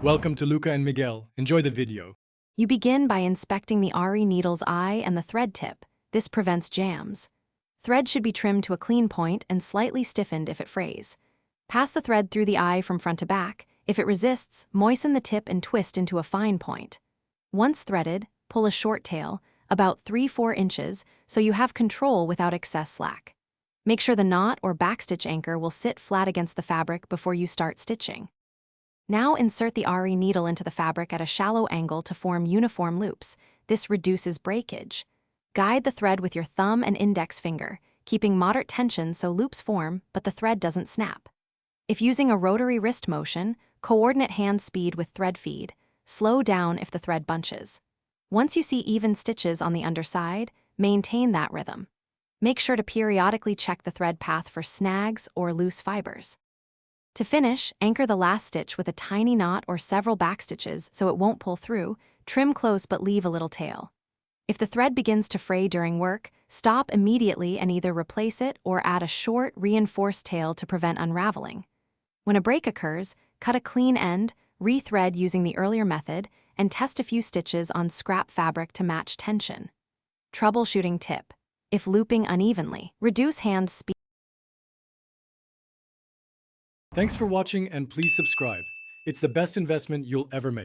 Welcome to Luca and Miguel. Enjoy the video. You begin by inspecting the Aari needle's eye and the thread tip. This prevents jams. Thread should be trimmed to a clean point and slightly stiffened if it frays. Pass the thread through the eye from front to back. If it resists, moisten the tip and twist into a fine point. Once threaded, pull a short tail, about 3–4 inches, so you have control without excess slack. Make sure the knot or backstitch anchor will sit flat against the fabric before you start stitching. Now insert the Aari needle into the fabric at a shallow angle to form uniform loops. This reduces breakage. Guide the thread with your thumb and index finger, keeping moderate tension so loops form but the thread doesn't snap. If using a rotary wrist motion, coordinate hand speed with thread feed. Slow down if the thread bunches. Once you see even stitches on the underside, maintain that rhythm. Make sure to periodically check the thread path for snags or loose fibers. To finish, anchor the last stitch with a tiny knot or several backstitches so it won't pull through. Trim close but leave a little tail. If the thread begins to fray during work, stop immediately and either replace it or add a short, reinforced tail to prevent unraveling. When a break occurs, cut a clean end, re-thread using the earlier method, and test a few stitches on scrap fabric to match tension. Troubleshooting tip: if looping unevenly, reduce hand speed. Thanks for watching and please subscribe. It's the best investment you'll ever make.